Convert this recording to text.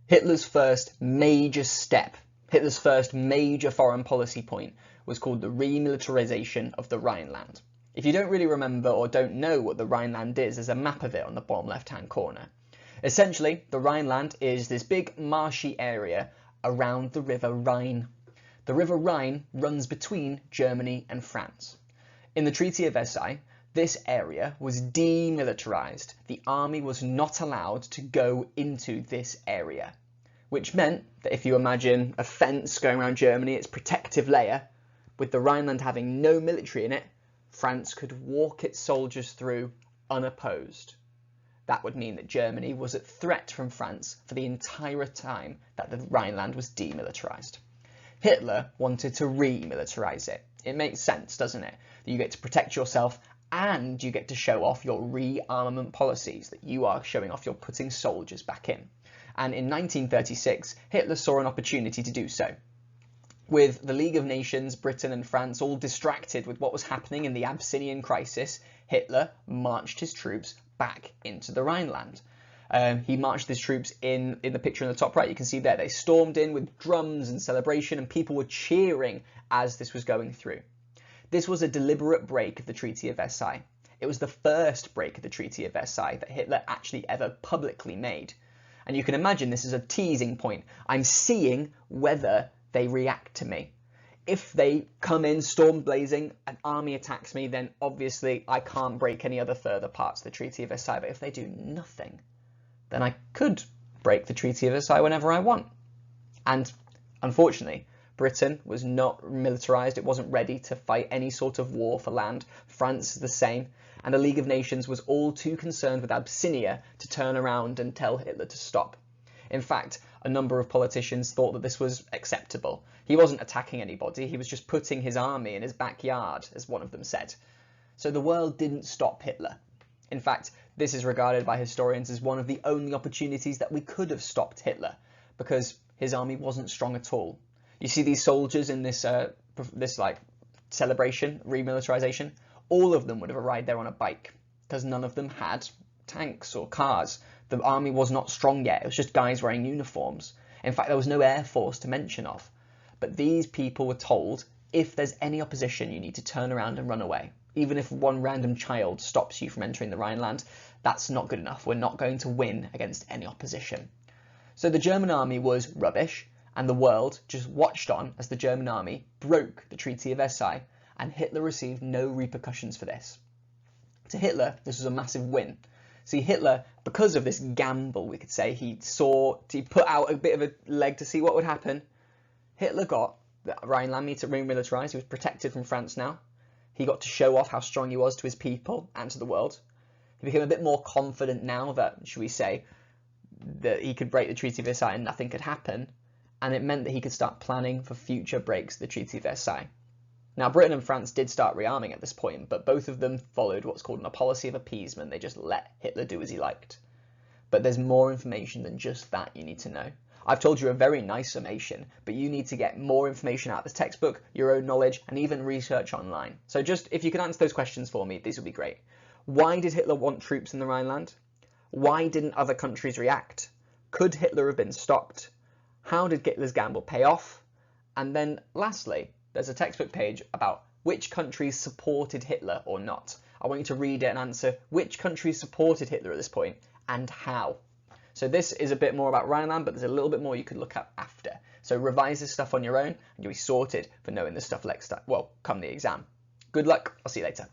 Hitler's first major step, Hitler's first major foreign policy point was called the Remilitarisation of the Rhineland. If you don't really remember or don't know what the Rhineland is, there's a map of it on the bottom left-hand corner. Essentially, the Rhineland is this big marshy area around the River Rhine. The River Rhine runs between Germany and France. In the Treaty of Versailles, this area was demilitarised. The army was not allowed to go into this area, which meant that if you imagine a fence going around Germany, its protective layer, with the Rhineland having no military in it, France could walk its soldiers through unopposed. That would mean that Germany was at threat from France for the entire time that the Rhineland was demilitarised. Hitler wanted to remilitarise it. It makes sense, doesn't it? That you get to protect yourself and you get to show off your rearmament policies, that you are showing off you're putting soldiers back in. And in 1936, Hitler saw an opportunity to do so. With the League of Nations, Britain and France all distracted with what was happening in the Abyssinian crisis, Hitler marched his troops back into the Rhineland. He marched his troops in the picture in the top right. You can see there, they stormed in with drums and celebration, and people were cheering as this was going through. This was a deliberate break of the Treaty of Versailles. It was the first break of the Treaty of Versailles that Hitler actually ever publicly made. And you can imagine this is a teasing point. I'm seeing whether they react to me. If they come in storm blazing, an army attacks me, then obviously I can't break any other further parts of the Treaty of Versailles. But if they do nothing, then I could break the Treaty of Versailles whenever I want. And unfortunately, Britain was not militarised. It wasn't ready to fight any sort of war for land. France is the same. And the League of Nations was all too concerned with Abyssinia to turn around and tell Hitler to stop. In fact, a number of politicians thought that this was acceptable. He wasn't attacking anybody, he was just putting his army in his backyard, as one of them said. So the world didn't stop Hitler. In fact, this is regarded by historians as one of the only opportunities that we could have stopped Hitler, because his army wasn't strong at all. You see these soldiers in this celebration, remilitarisation, all of them would have arrived there on a bike, because none of them had tanks or cars. The army was not strong yet, it was just guys wearing uniforms. In fact, there was no air force to mention of. But these people were told, if there's any opposition, you need to turn around and run away. Even if one random child stops you from entering the Rhineland, that's not good enough. We're not going to win against any opposition. So the German army was rubbish, and the world just watched on as the German army broke the Treaty of Versailles, and Hitler received no repercussions for this. To Hitler, this was a massive win. See, Hitler, because of this gamble, we could say, he put out a bit of a leg to see what would happen. Hitler got the Rhineland remilitarised. He was protected from France now. He got to show off how strong he was to his people and to the world. He became a bit more confident now that, should we say, that he could break the Treaty of Versailles and nothing could happen. And it meant that he could start planning for future breaks of the Treaty of Versailles. Now, Britain and France did start rearming at this point, but both of them followed what's called a policy of appeasement. They just let Hitler do as he liked. But there's more information than just that you need to know. I've told you a very nice summation, but you need to get more information out of this textbook, your own knowledge, and even research online. So just, if you can answer those questions for me, these would be great. Why did Hitler want troops in the Rhineland? Why didn't other countries react? Could Hitler have been stopped? How did Hitler's gamble pay off? And then lastly, there's a textbook page about which countries supported Hitler or not. I want you to read it and answer which countries supported Hitler at this point and how. So this is a bit more about Rhineland, but there's a little bit more you could look at after. So revise this stuff on your own and you'll be sorted for knowing this stuff next time. Well, come the exam. Good luck. I'll see you later.